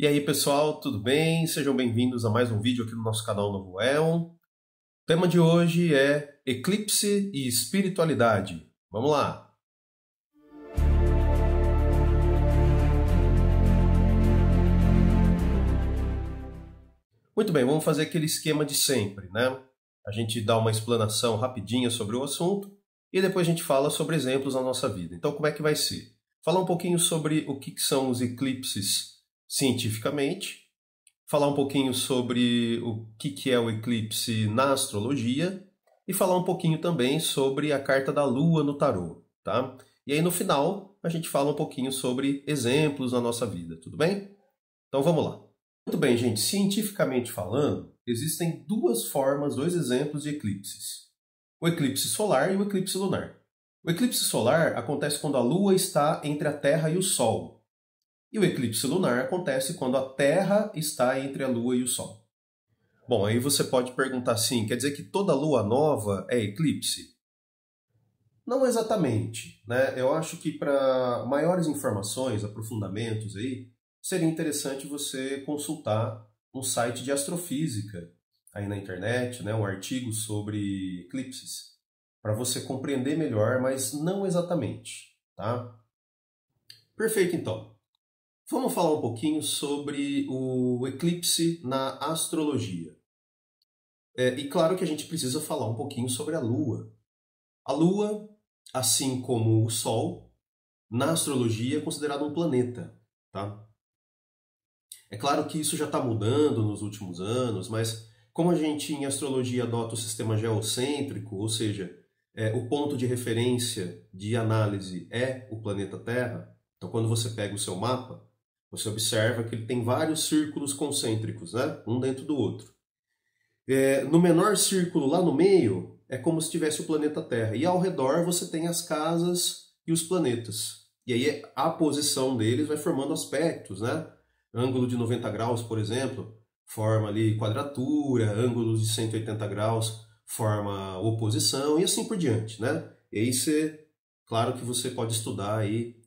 E aí pessoal, tudo bem? Sejam bem-vindos a mais um vídeo aqui no nosso canal Novo Éon. O tema de hoje é Eclipse e Espiritualidade. Vamos lá! Muito bem, vamos fazer aquele esquema de sempre, né? A gente dá uma explanação rapidinha sobre o assunto e depois a gente fala sobre exemplos na nossa vida. Então como é que vai ser? Falar um pouquinho sobre o que são os eclipses cientificamente, falar um pouquinho sobre o que é o eclipse na astrologia e falar um pouquinho também sobre a carta da Lua no tarô, tá? E aí no final a gente fala um pouquinho sobre exemplos na nossa vida, tudo bem? Então vamos lá. Muito bem, gente, cientificamente falando, existem duas formas, dois exemplos de eclipses. O eclipse solar e o eclipse lunar. O eclipse solar acontece quando a Lua está entre a Terra e o Sol. E o eclipse lunar acontece quando a Terra está entre a Lua e o Sol. Bom, aí você pode perguntar assim, quer dizer que toda lua nova é eclipse? Não exatamente, né? Eu acho que para maiores informações, aprofundamentos aí, seria interessante você consultar um site de astrofísica aí na internet, né? Um artigo sobre eclipses, para você compreender melhor, mas não exatamente, tá? Perfeito, então. Vamos falar um pouquinho sobre o eclipse na astrologia. E claro que a gente precisa falar um pouquinho sobre a Lua. A Lua, assim como o Sol, na astrologia é considerado um planeta, tá? É claro que isso já está mudando nos últimos anos, mas como a gente em astrologia adota o sistema geocêntrico, ou seja, o ponto de referência de análise é o planeta Terra, então quando você pega o seu mapa, você observa que ele tem vários círculos concêntricos, né? Um dentro do outro. No menor círculo lá no meio é como se tivesse o planeta Terra. E ao redor você tem as casas e os planetas. E aí a posição deles vai formando aspectos, né? Ângulo de 90 graus, por exemplo, forma ali quadratura, ângulo de 180 graus forma oposição e assim por diante, né? E aí claro que você pode estudar aí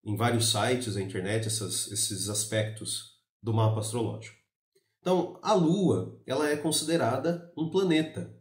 em vários sites da internet esses aspectos do mapa astrológico. Então, a Lua ela é considerada um planeta.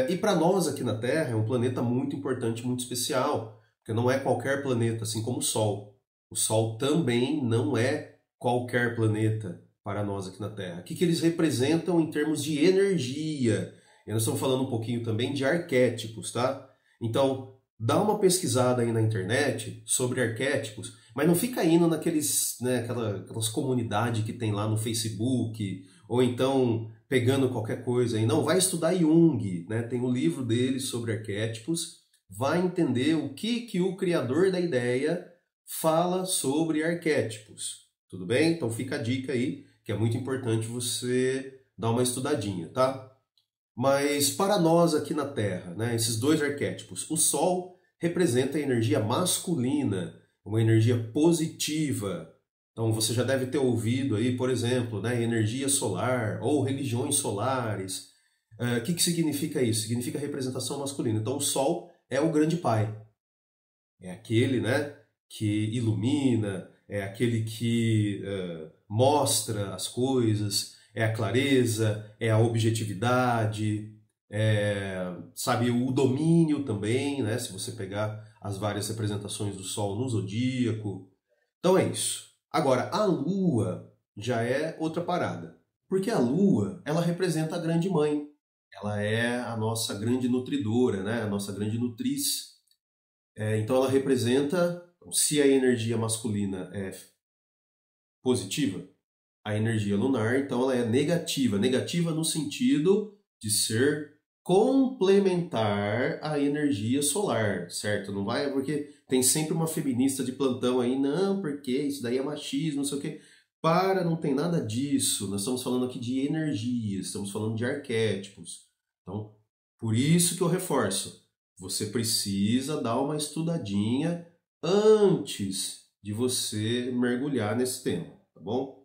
E para nós aqui na Terra é um planeta muito importante, muito especial, porque não é qualquer planeta, assim como o Sol. O Sol também não é qualquer planeta para nós aqui na Terra. O que eles representam em termos de energia? E nós estamos falando um pouquinho também de arquétipos, tá? Então, dá uma pesquisada aí na internet sobre arquétipos, mas não fica indo naqueles, né, aquelas comunidades que tem lá no Facebook, ou então pegando qualquer coisa aí. Não, vai estudar Jung, né? Tem um livro dele sobre arquétipos, vai entender o que o criador da ideia fala sobre arquétipos. Tudo bem? Então fica a dica aí, que é muito importante você dar uma estudadinha, tá? Mas para nós aqui na Terra, né, esses dois arquétipos, o Sol representa a energia masculina, uma energia positiva. Então você já deve ter ouvido aí, por exemplo, né, energia solar ou religiões solares. O que significa isso? Significa representação masculina. Então o Sol é o grande pai. É aquele, né, que ilumina, é aquele que mostra as coisas, é a clareza, é a objetividade, sabe, o domínio também, né? Se você pegar as várias representações do Sol no zodíaco. Então é isso. Agora, a Lua já é outra parada. Porque a Lua, ela representa a grande mãe. Ela é a nossa grande nutridora, né? A nossa grande nutriz. Então ela representa, se a energia masculina é positiva, a energia lunar, então ela é negativa. Negativa no sentido de ser complementar à energia solar, certo? Não vai porque tem sempre uma feminista de plantão aí, não, porque isso daí é machismo, não sei o quê. Não tem nada disso. Nós estamos falando aqui de energias, estamos falando de arquétipos. Então, por isso que eu reforço. Você precisa dar uma estudadinha antes de você mergulhar nesse tema, tá bom?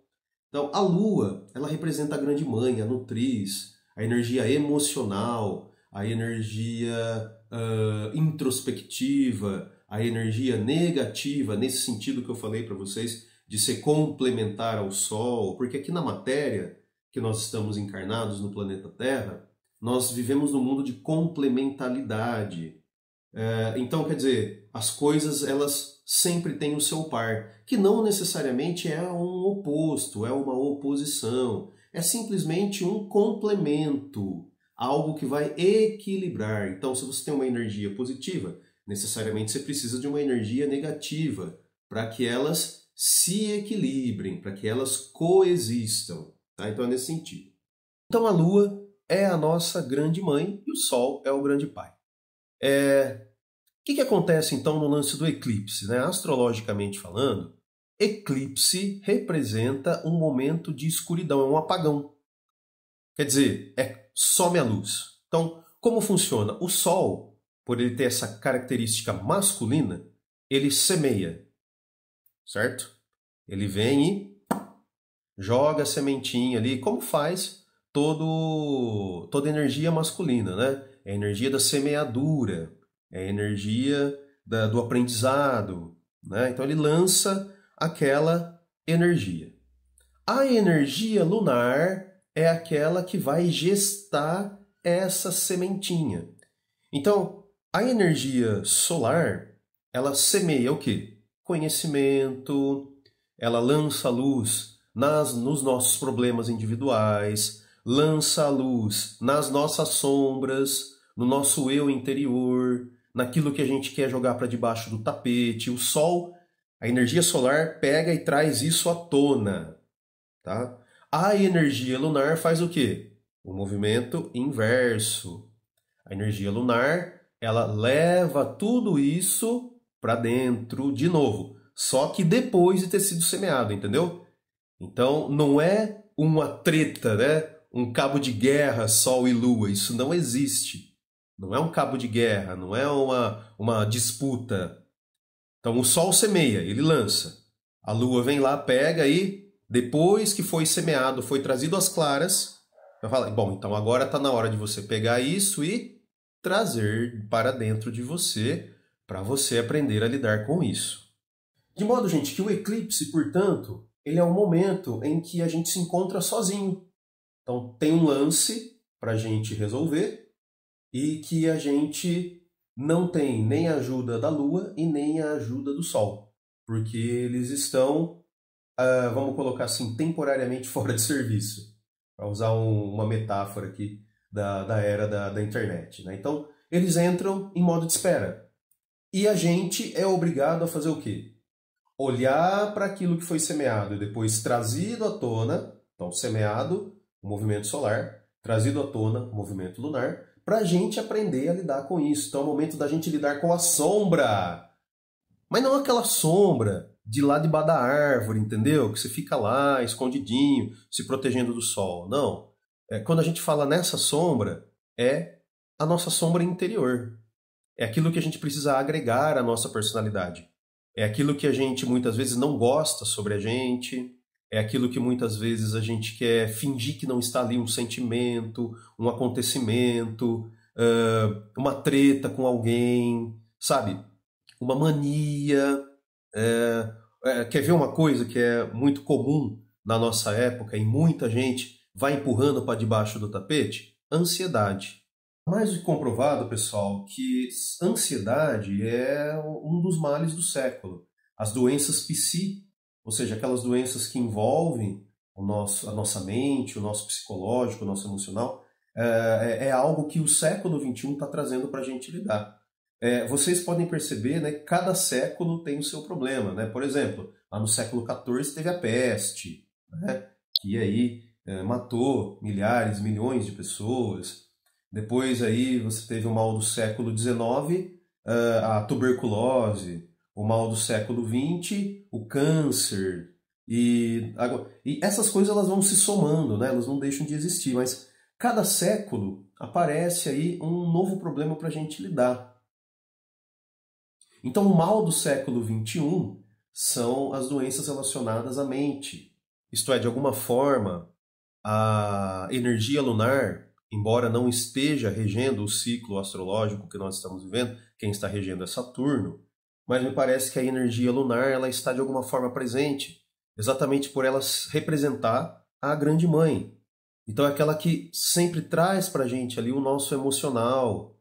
Então, a Lua, ela representa a grande mãe, a nutriz, a energia emocional, a energia introspectiva, a energia negativa, nesse sentido que eu falei para vocês, de ser complementar ao Sol, porque aqui na matéria que nós estamos encarnados no planeta Terra, nós vivemos num mundo de complementaridade. Então, quer dizer, as coisas elas sempre têm o seu par, que não necessariamente é um oposto, é uma oposição, é simplesmente um complemento, algo que vai equilibrar. Então, se você tem uma energia positiva, necessariamente você precisa de uma energia negativa para que elas se equilibrem, para que elas coexistam. Tá? Então é nesse sentido. Então a Lua é a nossa grande mãe e o Sol é o grande pai. O que acontece então no lance do eclipse? Né? Astrologicamente falando, eclipse representa um momento de escuridão, é um apagão. Quer dizer, some a luz. Então, como funciona? O Sol, por ele ter essa característica masculina, ele semeia, certo? Ele vem e joga a sementinha ali, como faz toda energia masculina, né? É a energia da semeadura, é a energia do aprendizado, né? Então ele lança aquela energia. A energia lunar é aquela que vai gestar essa sementinha. Então, a energia solar, ela semeia o quê? Conhecimento, ela lança a luz nos nossos problemas individuais, lança a luz nas nossas sombras, no nosso eu interior, naquilo que a gente quer jogar para debaixo do tapete. O Sol, a energia solar pega e traz isso à tona, tá? A energia lunar faz o quê? O movimento inverso. A energia lunar, ela leva tudo isso para dentro de novo, só que depois de ter sido semeado, entendeu? Então não é uma treta, né? Um cabo de guerra, Sol e Lua, isso não existe. Não é um cabo de guerra, não é uma disputa. Então o Sol semeia, ele lança. A Lua vem lá, pega e depois que foi semeado, foi trazido às claras, vai falar, bom, então agora está na hora de você pegar isso e trazer para dentro de você, para você aprender a lidar com isso. De modo, gente, que o eclipse, portanto, ele é um momento em que a gente se encontra sozinho. Então tem um lance para a gente resolver e que a gente não tem nem a ajuda da Lua e nem a ajuda do Sol, porque eles estão, vamos colocar assim, temporariamente fora de serviço, para usar uma metáfora aqui da era da internet. Né? Então, eles entram em modo de espera. E a gente é obrigado a fazer o quê? Olhar para aquilo que foi semeado e depois trazido à tona, então semeado, o movimento solar, trazido à tona, o movimento lunar, para a gente aprender a lidar com isso. Então é o momento da gente lidar com a sombra. Mas não aquela sombra de lá debaixo da árvore, entendeu? Que você fica lá, escondidinho, se protegendo do sol. Não. Quando a gente fala nessa sombra, é a nossa sombra interior. É aquilo que a gente precisa agregar à nossa personalidade. É aquilo que a gente muitas vezes não gosta sobre a gente. É aquilo que muitas vezes a gente quer fingir que não está ali, um sentimento, um acontecimento, uma treta com alguém, sabe? Uma mania. Quer ver uma coisa que é muito comum na nossa época e muita gente vai empurrando para debaixo do tapete? Ansiedade. Mais do que comprovado, pessoal, que ansiedade é um dos males do século. As doenças psi, ou seja, aquelas doenças que envolvem a nossa mente, o nosso psicológico, o nosso emocional, é algo que o século XXI está trazendo para a gente lidar. Vocês podem perceber, né, que cada século tem o seu problema. Né? Por exemplo, lá no século XIV teve a peste, né, que aí matou milhares, milhões de pessoas. Depois aí você teve o mal do século XIX, a tuberculose, o mal do século XX, o câncer. E essas coisas elas vão se somando, né? Elas não deixam de existir, mas cada século aparece aí um novo problema para a gente lidar. Então o mal do século XXI são as doenças relacionadas à mente. Isto é, de alguma forma, a energia lunar, embora não esteja regendo o ciclo astrológico que nós estamos vivendo, quem está regendo é Saturno, mas me parece que a energia lunar ela está de alguma forma presente. exatamente por ela representar a grande mãe. Então é aquela que sempre traz para a gente ali o nosso emocional.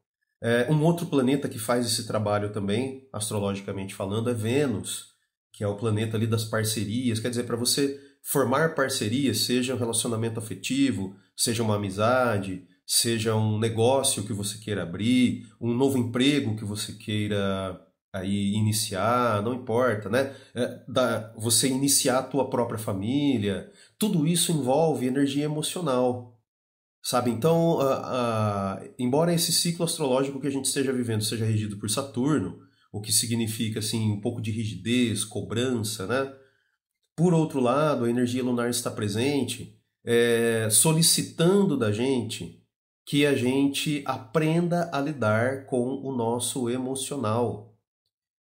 Um outro planeta que faz esse trabalho também, astrologicamente falando, é Vênus, que é o planeta ali das parcerias. Quer dizer, para você formar parcerias, seja um relacionamento afetivo, seja uma amizade, seja um negócio que você queira abrir, um novo emprego que você queira aí iniciar, não importa, né? Você iniciar a tua própria família, tudo isso envolve energia emocional, sabe? Então, embora esse ciclo astrológico que a gente esteja vivendo seja regido por Saturno, o que significa assim um pouco de rigidez, cobrança, né? Por outro lado, a energia lunar está presente, solicitando da gente que a gente aprenda a lidar com o nosso emocional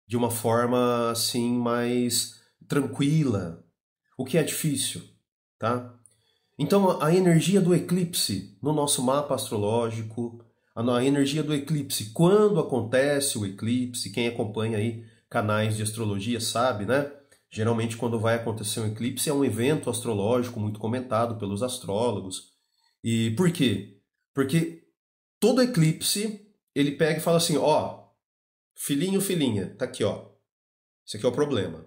de uma forma assim mais tranquila, o que é difícil, tá? Então a energia do eclipse no nosso mapa astrológico, a energia do eclipse, quando acontece o eclipse, quem acompanha aí canais de astrologia sabe, né? Geralmente quando vai acontecer um eclipse é um evento astrológico muito comentado pelos astrólogos. E por quê? Porque todo eclipse ele pega e fala assim, ó, filhinho, filhinha, tá aqui, ó. Esse aqui é o problema.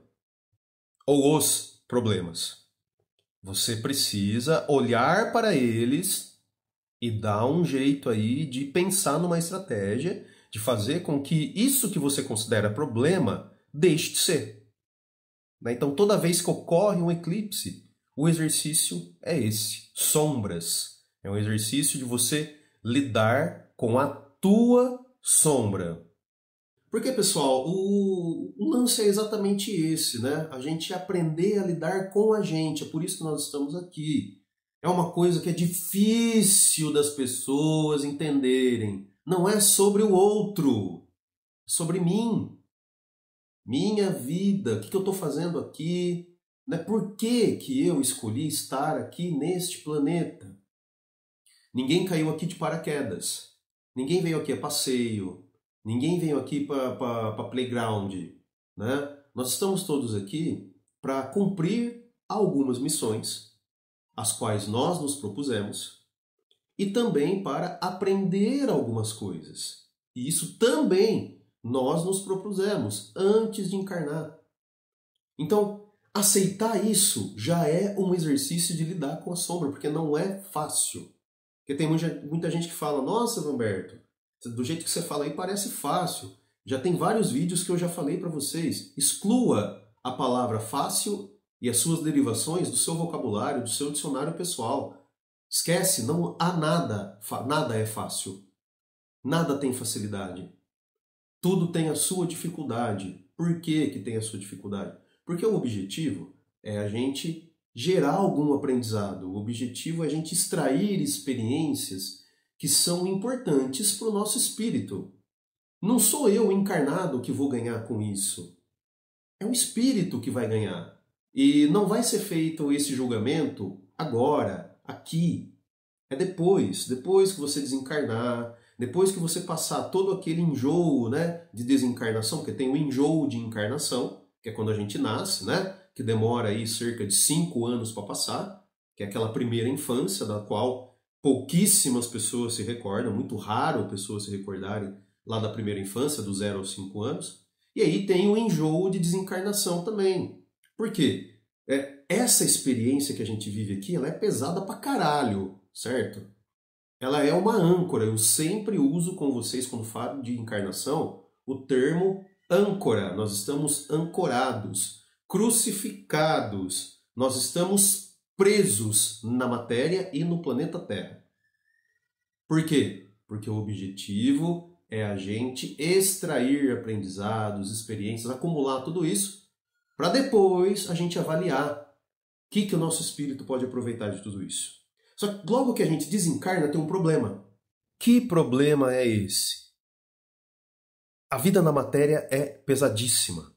Ou os problemas. Você precisa olhar para eles e dar um jeito aí de pensar numa estratégia de fazer com que isso que você considera problema deixe de ser. Então, toda vez que ocorre um eclipse, o exercício é esse, sombras. É um exercício de você lidar com a tua sombra. Porque, pessoal, o lance é exatamente esse, né? A gente aprender a lidar com a gente, é por isso que nós estamos aqui. É uma coisa que é difícil das pessoas entenderem. Não é sobre o outro, é sobre mim. Minha vida, o que eu estou fazendo aqui? Né? Por que eu escolhi estar aqui neste planeta? Ninguém caiu aqui de paraquedas. Ninguém veio aqui a passeio. Ninguém veio aqui para playground. Né? Nós estamos todos aqui para cumprir algumas missões, as quais nós nos propusemos, e também para aprender algumas coisas. E isso também nós nos propusemos antes de encarnar. Então, aceitar isso já é um exercício de lidar com a sombra, porque não é fácil. Porque tem muita gente que fala, nossa, Humberto, do jeito que você fala aí parece fácil. Já tem vários vídeos que eu já falei para vocês. Exclua a palavra fácil e as suas derivações do seu vocabulário, do seu dicionário pessoal. Esquece, não há nada. Nada é fácil. Nada tem facilidade. Tudo tem a sua dificuldade. Por que tem a sua dificuldade? Porque o objetivo é a gente gerar algum aprendizado. O objetivo é a gente extrair experiências que são importantes para o nosso espírito. Não sou eu encarnado que vou ganhar com isso. É o espírito que vai ganhar. E não vai ser feito esse julgamento agora, aqui. É depois que você desencarnar, depois que você passar todo aquele enjoo, né, de desencarnação, porque tem o enjoo de encarnação, que é quando a gente nasce, né, que demora aí cerca de 5 anos para passar, que é aquela primeira infância da qual pouquíssimas pessoas se recordam, muito raro pessoas se recordarem lá da primeira infância, do 0 aos 5 anos. E aí tem o enjoo de desencarnação também. Por quê? Essa experiência que a gente vive aqui, ela é pesada pra caralho, certo? Ela é uma âncora. Eu sempre uso com vocês, quando falo de encarnação, o termo âncora. Nós estamos ancorados, crucificados. Nós estamos presos na matéria e no planeta Terra. Por quê? Porque o objetivo é a gente extrair aprendizados, experiências, acumular tudo isso, para depois a gente avaliar o que o nosso espírito pode aproveitar de tudo isso. Só que logo que a gente desencarna tem um problema. Que problema é esse? A vida na matéria é pesadíssima,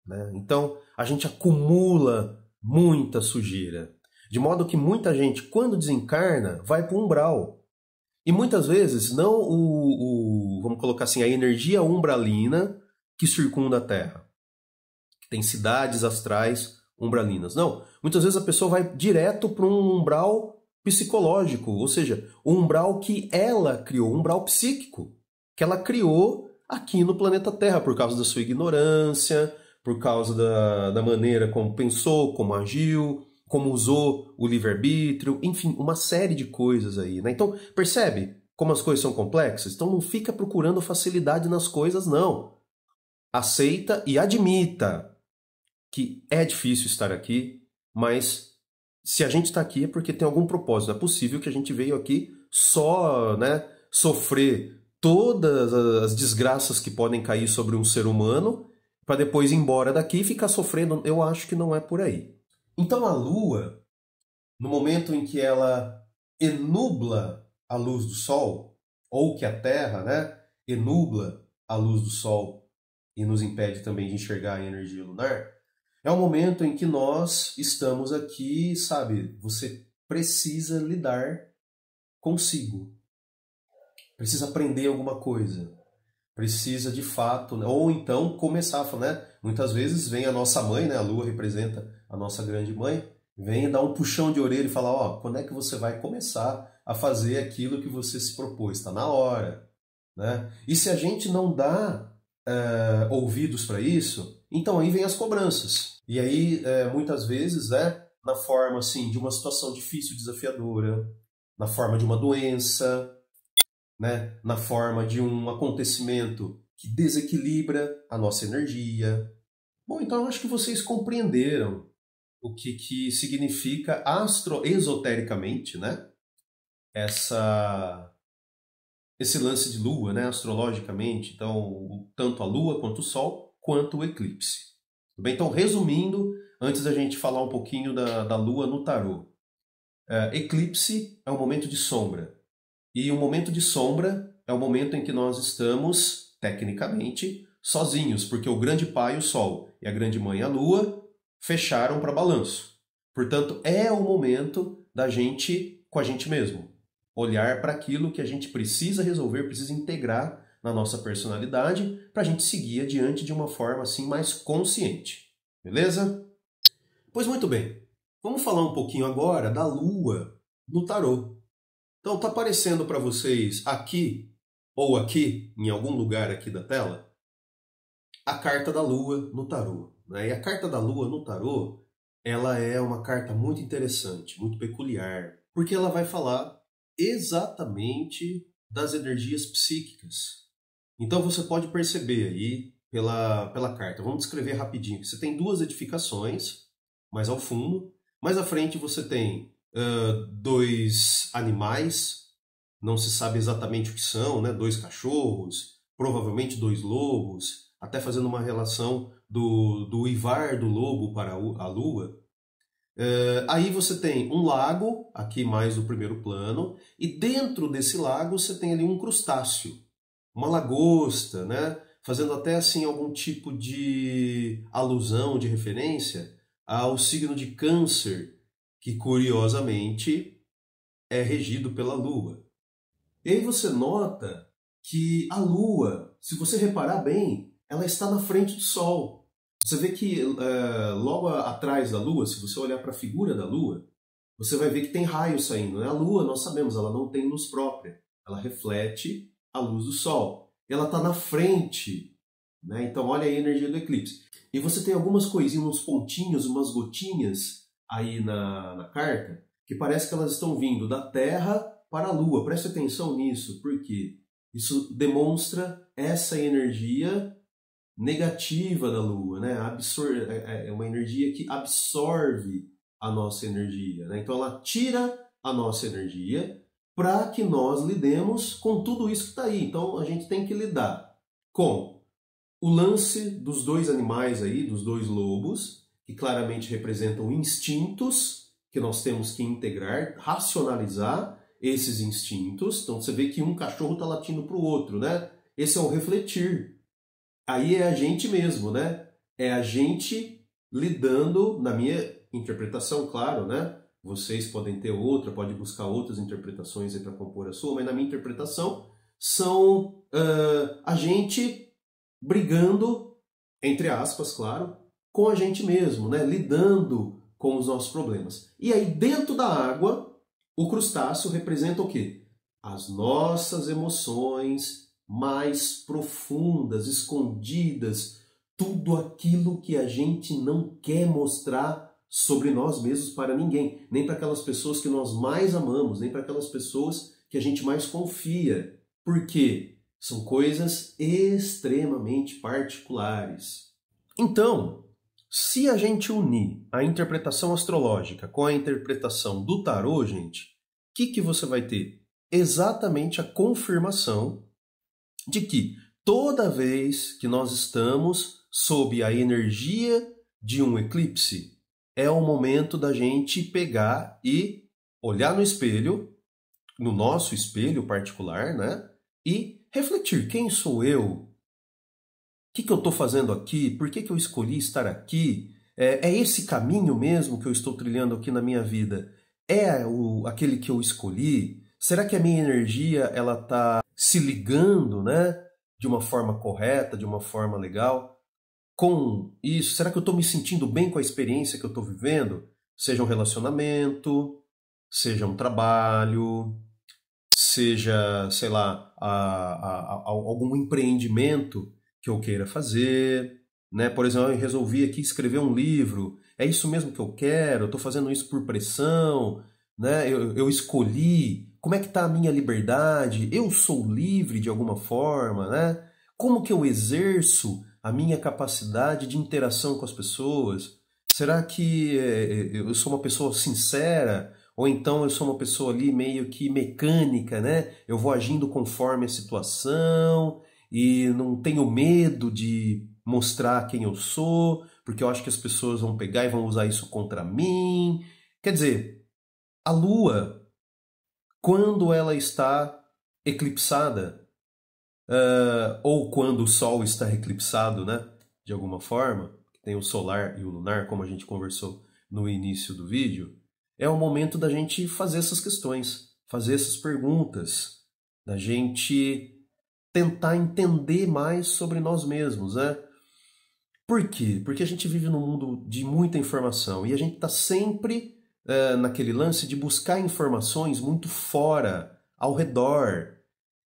né? Então a gente acumula muita sujeira. De modo que muita gente, quando desencarna, vai para o umbral. E muitas vezes não vamos colocar assim, a energia umbralina que circunda a Terra. Tem cidades astrais umbralinas. Não, muitas vezes a pessoa vai direto para um umbral psicológico, ou seja, o umbral que ela criou, um umbral psíquico, que ela criou aqui no planeta Terra, por causa da sua ignorância, por causa da maneira como pensou, como agiu, como usou o livre-arbítrio, enfim, uma série de coisas aí, né? Então, percebe como as coisas são complexas? Então não fica procurando facilidade nas coisas, não. Aceita e admita que é difícil estar aqui, mas se a gente está aqui é porque tem algum propósito. Não é possível que a gente veio aqui só, né, sofrer todas as desgraças que podem cair sobre um ser humano para depois ir embora daqui e ficar sofrendo. Eu acho que não é por aí. Então a Lua, no momento em que ela enubla a luz do Sol, ou que a Terra, né, enubla a luz do Sol e nos impede também de enxergar a energia lunar, é um momento em que nós estamos aqui, sabe, você precisa lidar consigo, precisa aprender alguma coisa, precisa de fato, né, ou então começar a falar, né, muitas vezes vem a nossa mãe, né, a Lua representa a nossa grande mãe, vem dar um puxão de orelha e falar, ó, quando é que você vai começar a fazer aquilo que você se propôs? Está na hora, né? E se a gente não dá ouvidos para isso, então aí vem as cobranças. E aí, muitas vezes, na forma assim, de uma situação difícil, desafiadora, na forma de uma doença, né? Na forma de um acontecimento que desequilibra a nossa energia. Bom, então eu acho que vocês compreenderam o que significa esotericamente, né? Esse lance de lua, né? Astrologicamente, então, tanto a lua quanto o sol, quanto o eclipse. Tudo bem? Então, resumindo, antes da gente falar um pouquinho da lua no tarô. Eclipse é um momento de sombra. E o momento de sombra é o momento em que nós estamos, tecnicamente, sozinhos, porque o grande pai, o sol, e a grande mãe, a lua, fecharam para balanço. Portanto, é o momento da gente, com a gente mesmo, olhar para aquilo que a gente precisa resolver, precisa integrar na nossa personalidade, para a gente seguir adiante de uma forma assim mais consciente. Beleza? Pois muito bem. Vamos falar um pouquinho agora da lua no tarô. Então, está aparecendo para vocês aqui, ou aqui, em algum lugar aqui da tela, a carta da lua no tarô, né? E a carta da lua no tarô, ela é uma carta muito interessante, muito peculiar, porque ela vai falar exatamente das energias psíquicas. Então você pode perceber aí pela carta. Vamos descrever rapidinho. Você tem duas edificações, mais ao fundo. Mais à frente você tem dois animais, não se sabe exatamente o que são, né? Dois cachorros, provavelmente dois lobos, até fazendo uma relação do uivar do lobo para a lua. Aí você tem um lago, aqui mais no primeiro plano, e dentro desse lago você tem ali um crustáceo, uma lagosta, né? Fazendo até assim algum tipo de alusão, de referência ao signo de Câncer, que curiosamente é regido pela Lua. E aí você nota que a Lua, se você reparar bem, ela está na frente do Sol. Você vê que logo atrás da Lua, se você olhar para a figura da Lua, você vai ver que tem raios saindo, né? A Lua, nós sabemos, ela não tem luz própria. Ela reflete a luz do Sol. Ela está na frente, né? Então olha aí a energia do eclipse. E você tem algumas coisinhas, uns pontinhos, umas gotinhas aí na carta, que parece que elas estão vindo da Terra para a Lua. Preste atenção nisso, porque isso demonstra essa energia negativa da Lua, né? É uma energia que absorve a nossa energia, né? Então ela tira a nossa energia para que nós lidemos com tudo isso que está aí. Então a gente tem que lidar com o lance dos dois animais aí, dos dois lobos, que claramente representam instintos que nós temos que integrar, racionalizar esses instintos. Então você vê que um cachorro está latindo para o outro, né? Esse é o refletir. Aí é a gente mesmo, né? É a gente lidando, na minha interpretação, claro, né? Vocês podem ter outra, podem buscar outras interpretações para compor a sua, mas na minha interpretação são a gente brigando, entre aspas, claro, com a gente mesmo, né? Lidando com os nossos problemas. E aí, dentro da água, o crustáceo representa o quê? As nossas emoções mais profundas, escondidas, tudo aquilo que a gente não quer mostrar sobre nós mesmos para ninguém, nem para aquelas pessoas que nós mais amamos, nem para aquelas pessoas que a gente mais confia. Por quê? São coisas extremamente particulares. Então, se a gente unir a interpretação astrológica com a interpretação do tarô, gente, o que você vai ter? Exatamente a confirmação de que toda vez que nós estamos sob a energia de um eclipse, é o momento da gente pegar e olhar no espelho, no nosso espelho particular, né? E refletir, quem sou eu? O que eu estou fazendo aqui? Por que eu escolhi estar aqui? É esse caminho mesmo que eu estou trilhando aqui na minha vida? É aquele que eu escolhi? Será que a minha energia ela está se ligando, né? De uma forma correta, de uma forma legal? Com isso, será que eu estou me sentindo bem com a experiência que eu estou vivendo? Seja um relacionamento, seja um trabalho, seja, sei lá, algum empreendimento que eu queira fazer, né? Por exemplo, eu resolvi aqui escrever um livro, é isso mesmo que eu quero, eu estou fazendo isso por pressão, né? Eu escolhi, como é que está a minha liberdade? Eu sou livre de alguma forma, né? Como que eu exerço a minha capacidade de interação com as pessoas? Será que eu sou uma pessoa sincera? Ou então eu sou uma pessoa ali meio que mecânica, né? Eu vou agindo conforme a situação e não tenho medo de mostrar quem eu sou, porque eu acho que as pessoas vão pegar e vão usar isso contra mim. Quer dizer, a Lua, quando ela está eclipsada, ou quando o Sol está eclipsado, né? De alguma forma, tem o solar e o lunar, como a gente conversou no início do vídeo, é o momento da gente fazer essas questões, fazer essas perguntas, da gente tentar entender mais sobre nós mesmos, né? Por quê? Porque a gente vive num mundo de muita informação e a gente está sempre naquele lance de buscar informações muito fora, ao redor.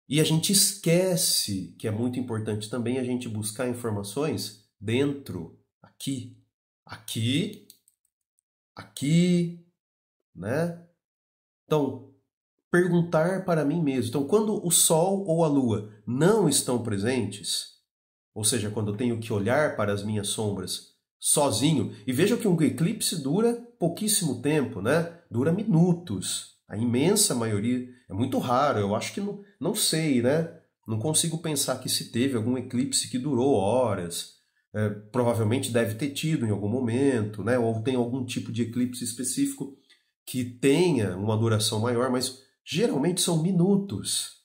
E a gente esquece que é muito importante também a gente buscar informações dentro, aqui, né? Então, perguntar para mim mesmo. Então, quando o Sol ou a Lua não estão presentes, ou seja, quando eu tenho que olhar para as minhas sombras sozinho, e veja que um eclipse dura pouquíssimo tempo, né? Dura minutos. A imensa maioria, é muito raro, eu acho que não sei, né? Não consigo pensar que se teve algum eclipse que durou horas. Provavelmente deve ter tido em algum momento, né? Ou tem algum tipo de eclipse específico que tenha uma duração maior, mas geralmente são minutos.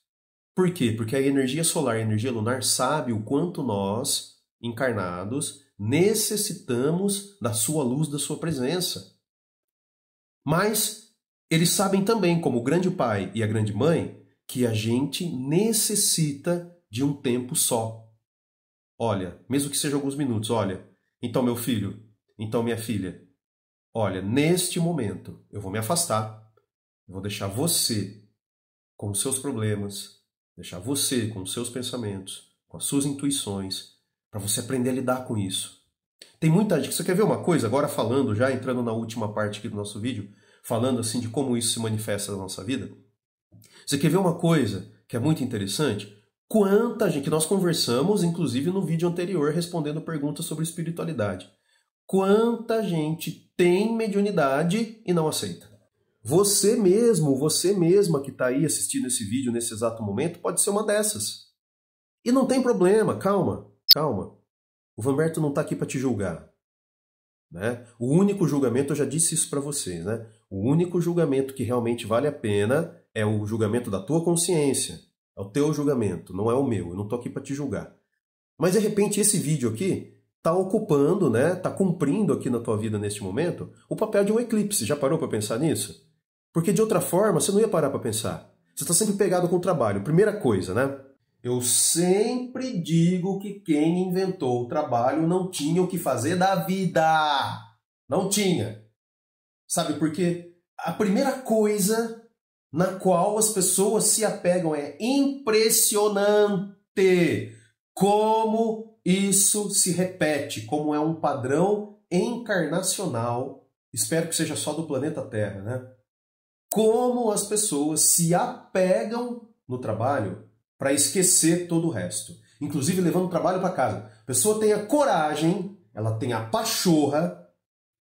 Por quê? Porque a energia solar e a energia lunar sabe o quanto nós, encarnados, necessitamos da sua luz, da sua presença. Mas eles sabem também, como o grande pai e a grande mãe, que a gente necessita de um tempo só. Olha, mesmo que seja alguns minutos, olha, então meu filho, então minha filha, olha, neste momento eu vou me afastar, eu vou deixar você com os seus problemas, deixar você com os seus pensamentos, com as suas intuições, para você aprender a lidar com isso. Tem muita gente, você quer ver uma coisa, agora falando, já entrando na última parte aqui do nosso vídeo, falando assim de como isso se manifesta na nossa vida. Você quer ver uma coisa que é muito interessante? Quanta gente, que nós conversamos, inclusive no vídeo anterior, respondendo perguntas sobre espiritualidade. Quanta gente tem mediunidade e não aceita. Você mesmo, você mesma que está aí assistindo esse vídeo nesse exato momento, pode ser uma dessas. E não tem problema, calma, calma. O Vanberto não está aqui para te julgar. Né? O único julgamento, eu já disse isso para vocês, né? O único julgamento que realmente vale a pena é o julgamento da tua consciência. É o teu julgamento, não é o meu. Eu não estou aqui para te julgar. Mas de repente esse vídeo aqui está ocupando, né? Está cumprindo aqui na tua vida neste momento o papel de um eclipse. Já parou para pensar nisso? Porque de outra forma você não ia parar para pensar. Você está sempre pegado com o trabalho. Primeira coisa, né? Eu sempre digo que quem inventou o trabalho não tinha o que fazer da vida. Não tinha. Sabe por quê? A primeira coisa na qual as pessoas se apegam é impressionante como isso se repete, como é um padrão encarnacional. Espero que seja só do planeta Terra, né? Como as pessoas se apegam no trabalho para esquecer todo o resto. Inclusive levando o trabalho para casa. A pessoa tem a coragem, ela tem a pachorra,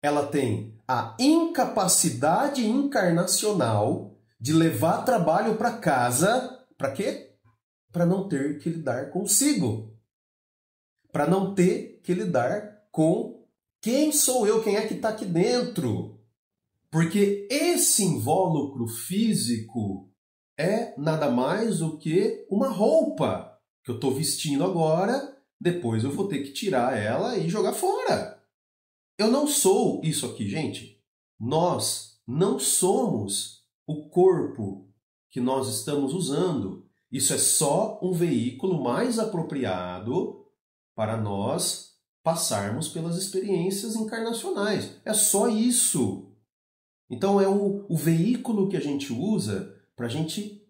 ela tem a incapacidade encarnacional de levar trabalho para casa. Para quê? Para não ter que lidar consigo. Para não ter que lidar com quem sou eu, quem é que está aqui dentro. Porque esse invólucro físico é nada mais do que uma roupa que eu estou vestindo agora, depois eu vou ter que tirar ela e jogar fora. Eu não sou isso aqui, gente. Nós não somos o corpo que nós estamos usando. Isso é só um veículo mais apropriado para nós passarmos pelas experiências encarnacionais. É só isso. Então é o veículo que a gente usa para a gente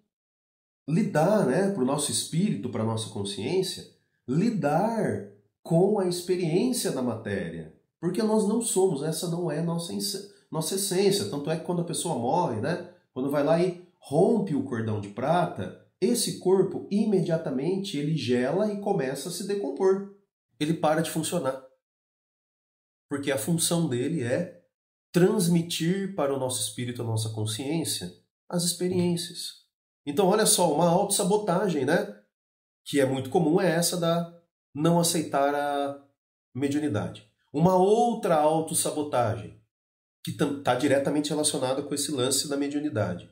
lidar, né, para o nosso espírito, para a nossa consciência, lidar com a experiência da matéria. Porque nós não somos, essa não é nossa essência. Tanto é que quando a pessoa morre, né, quando vai lá e rompe o cordão de prata, esse corpo imediatamente ele gela e começa a se decompor. Ele para de funcionar. Porque a função dele é transmitir para o nosso espírito, a nossa consciência, as experiências. Então, olha só, uma autossabotagem, né? Que é muito comum, é essa da não aceitar a mediunidade. Uma outra autossabotagem, que está diretamente relacionada com esse lance da mediunidade,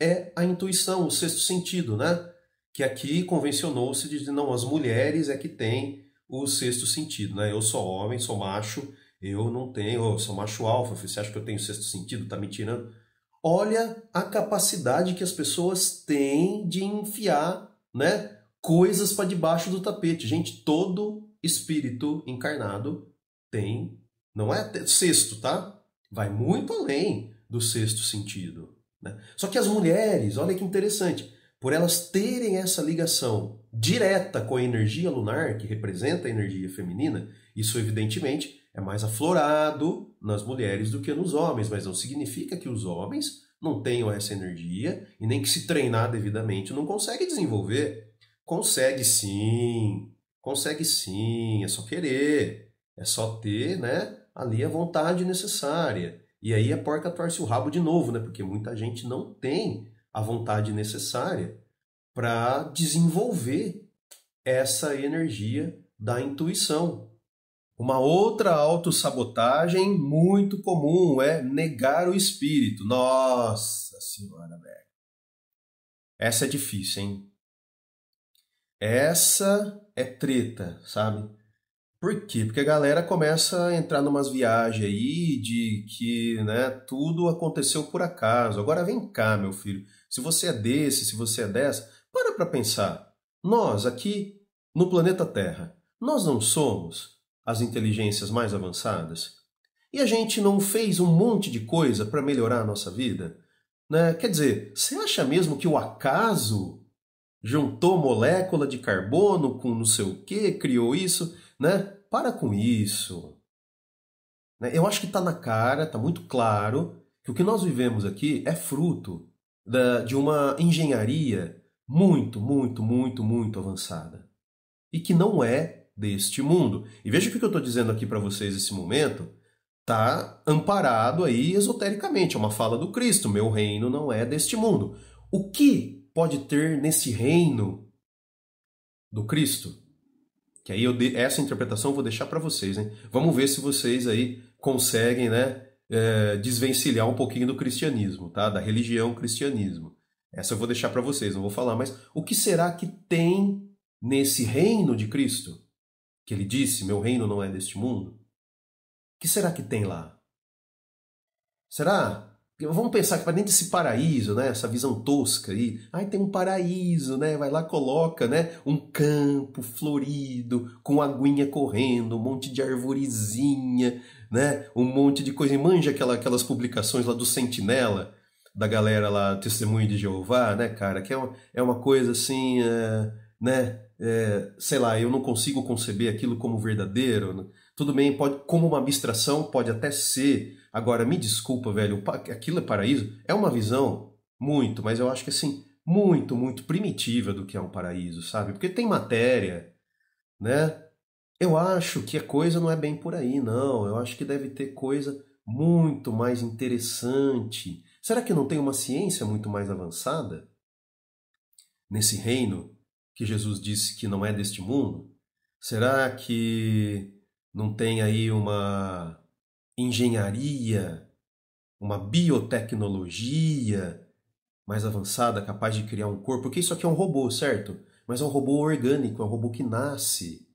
é a intuição, o sexto sentido, né? Que aqui convencionou-se de dizer, não, as mulheres é que têm o sexto sentido, né? Eu sou homem, sou macho, eu não tenho, eu sou macho alfa, você acha que eu tenho sexto sentido? Tá me tirando? Olha a capacidade que as pessoas têm de enfiar, né, coisas para debaixo do tapete. Gente, todo espírito encarnado tem, não é sexto, tá? Vai muito além do sexto sentido, né? Só que as mulheres, olha que interessante, por elas terem essa ligação direta com a energia lunar, que representa a energia feminina, isso evidentemente é mais aflorado nas mulheres do que nos homens, mas não significa que os homens não tenham essa energia e nem que se treinar devidamente não consegue desenvolver. Consegue sim, é só querer, é só ter, né, ali a vontade necessária. E aí a porca torce o rabo de novo, né, porque muita gente não tem a vontade necessária para desenvolver essa energia da intuição. Uma outra autossabotagem muito comum é negar o espírito. Nossa Senhora, velho. Essa é difícil, hein? Essa é treta, sabe? Por quê? Porque a galera começa a entrar numas viagens aí de que, né, tudo aconteceu por acaso. Agora vem cá, meu filho. Se você é desse, se você é dessa, para pensar. Nós aqui no planeta Terra, nós não somos as inteligências mais avançadas? E a gente não fez um monte de coisa para melhorar a nossa vida? Né? Quer dizer, você acha mesmo que o acaso juntou molécula de carbono com não sei o que, criou isso? Né? Para com isso. Né? Eu acho que está na cara, está muito claro, que o que nós vivemos aqui é fruto de uma engenharia muito, muito, muito, muito avançada. E que não é deste mundo. E veja que o que eu estou dizendo aqui para vocês nesse momento está amparado aí esotericamente. É uma fala do Cristo. Meu reino não é deste mundo. O que pode ter nesse reino do Cristo? Que aí essa interpretação eu vou deixar para vocês, hein? Vamos ver se vocês aí conseguem, né, desvencilhar um pouquinho do cristianismo, tá? Da religião cristianismo. Essa eu vou deixar para vocês, não vou falar. Mas o que será que tem nesse reino de Cristo? Que ele disse, meu reino não é deste mundo? O que será que tem lá? Será Vamos pensar que para dentro desse paraíso, né, essa visão tosca aí, tem um paraíso, né, vai lá, coloca, né, um campo florido, com aguinha correndo, um monte de arvorezinha, né, um monte de coisa. E manja aquelas publicações lá do Sentinela, da galera lá, Testemunho de Jeová, né, cara, que é uma coisa assim, né, sei lá, eu não consigo conceber aquilo como verdadeiro, né? Tudo bem, pode, como uma abstração pode até ser. Agora, me desculpa, velho, aquilo é paraíso? É uma visão muito, mas eu acho que assim, muito, muito primitiva do que é um paraíso, sabe? Porque tem matéria, né? Eu acho que a coisa não é bem por aí, não. Eu acho que deve ter coisa muito mais interessante. Será que não tem uma ciência muito mais avançada nesse reino que Jesus disse que não é deste mundo? Será que não tem aí uma engenharia, uma biotecnologia mais avançada, capaz de criar um corpo? Porque isso aqui é um robô, certo? Mas é um robô orgânico, é um robô que nasce.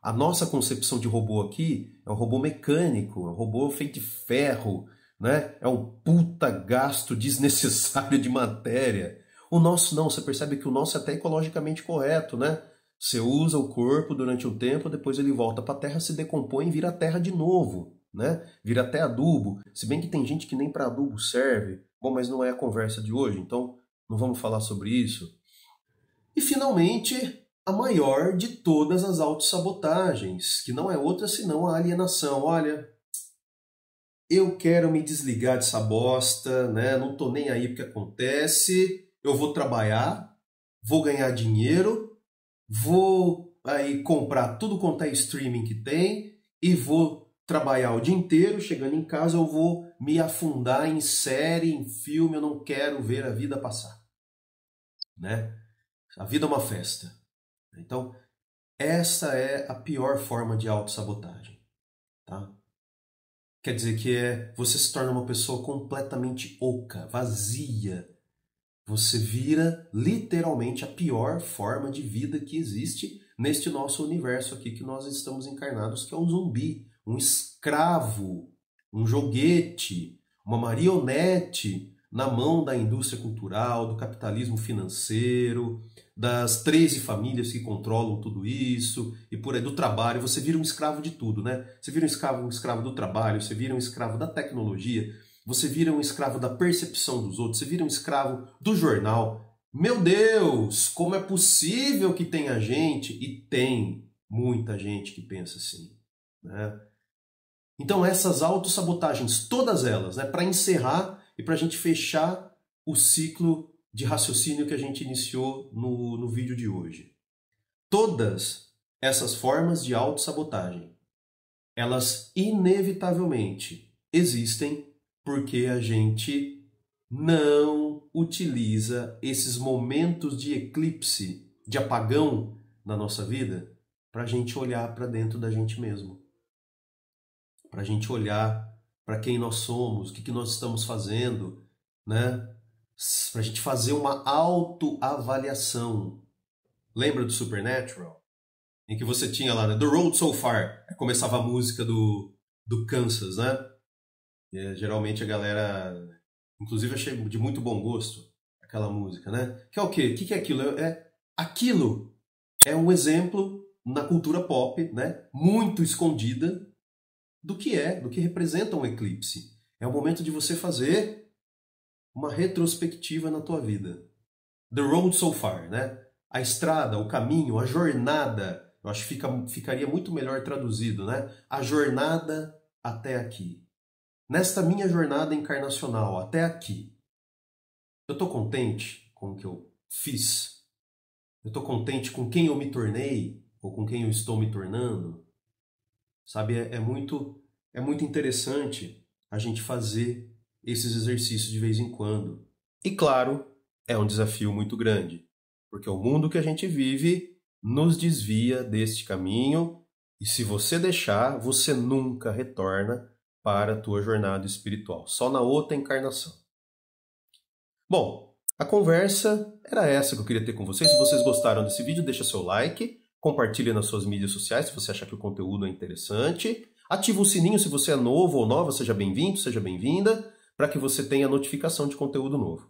A nossa concepção de robô aqui é um robô mecânico, é um robô feito de ferro, né? É um puta gasto desnecessário de matéria. O nosso não, você percebe que o nosso é até ecologicamente correto, né? Você usa o corpo durante um tempo, depois ele volta para a terra, se decompõe e vira terra de novo, né? Vira até adubo. Se bem que tem gente que nem para adubo serve. Bom, mas não é a conversa de hoje, então não vamos falar sobre isso. E finalmente, a maior de todas as autossabotagens, que não é outra senão a alienação. Olha, eu quero me desligar dessa bosta, né? Não tô nem aí porque acontece. Eu vou trabalhar, vou ganhar dinheiro, vou aí comprar tudo quanto é streaming que tem e vou trabalhar o dia inteiro. Chegando em casa eu vou me afundar em série, em filme. Eu não quero ver a vida passar, né? A vida é uma festa. Então, essa é a pior forma de autossabotagem, tá? Quer dizer que você se torna uma pessoa completamente oca, vazia. Você vira literalmente a pior forma de vida que existe neste nosso universo aqui que nós estamos encarnados, que é um zumbi, um escravo, um joguete, uma marionete na mão da indústria cultural, do capitalismo financeiro, das 13 famílias que controlam tudo isso, e por aí do trabalho. Você vira um escravo de tudo, né? Você vira um escravo do trabalho, você vira um escravo da tecnologia, você vira um escravo da percepção dos outros, você vira um escravo do jornal. Meu Deus, como é possível que tenha gente, e tem muita gente que pensa assim, né? Então essas autossabotagens, todas elas, né, para encerrar e para a gente fechar o ciclo de raciocínio que a gente iniciou no vídeo de hoje. Todas essas formas de autossabotagem, elas inevitavelmente existem porque a gente não utiliza esses momentos de eclipse, de apagão na nossa vida, para a gente olhar para dentro da gente mesmo. Para a gente olhar para quem nós somos, o que nós estamos fazendo, né? Para a gente fazer uma autoavaliação. Lembra do Supernatural? Em que você tinha lá, né, The Road So Far, começava a música do Kansas, né? E, geralmente a galera, inclusive achei de muito bom gosto aquela música, né? Que é o quê? O que é aquilo? Aquilo é um exemplo na cultura pop, né? Muito escondida do que representa um eclipse. É o momento de você fazer uma retrospectiva na tua vida. The road so far, né? A estrada, o caminho, a jornada. Eu acho que ficaria muito melhor traduzido, né? A jornada até aqui. Nesta minha jornada encarnacional, até aqui, eu estou contente com o que eu fiz? Eu estou contente com quem eu me tornei? Ou com quem eu estou me tornando? Sabe, é muito interessante a gente fazer esses exercícios de vez em quando. E claro, é um desafio muito grande, porque o mundo que a gente vive nos desvia deste caminho, e se você deixar, você nunca retorna para a tua jornada espiritual, só na outra encarnação. Bom, a conversa era essa que eu queria ter com vocês. Se vocês gostaram desse vídeo, deixa seu like, compartilhe nas suas mídias sociais se você achar que o conteúdo é interessante. Ativa o sininho se você é novo ou nova, seja bem-vindo, seja bem-vinda, para que você tenha notificação de conteúdo novo.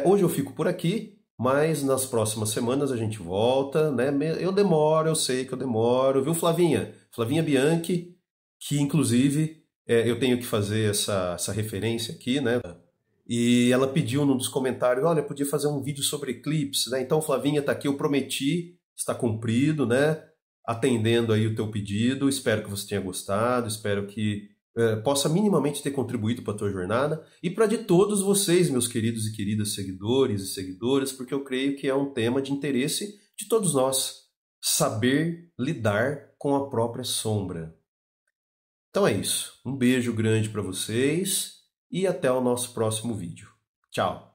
Hoje eu fico por aqui, mas nas próximas semanas a gente volta, né? Eu demoro, eu sei que eu demoro, viu, Flavinha? Flavinha Bianchi, que inclusive eu tenho que fazer essa referência aqui, né? E ela pediu num dos comentários, olha, podia fazer um vídeo sobre eclipse, né? Então, Flavinha, tá aqui, eu prometi, está cumprido, né? Atendendo aí o teu pedido, espero que você tenha gostado, espero que possa minimamente ter contribuído para a tua jornada e para de todos vocês, meus queridos e queridas seguidores e seguidoras, porque eu creio que é um tema de interesse de todos nós, saber lidar com a própria sombra. Então é isso, um beijo grande para vocês e até o nosso próximo vídeo. Tchau!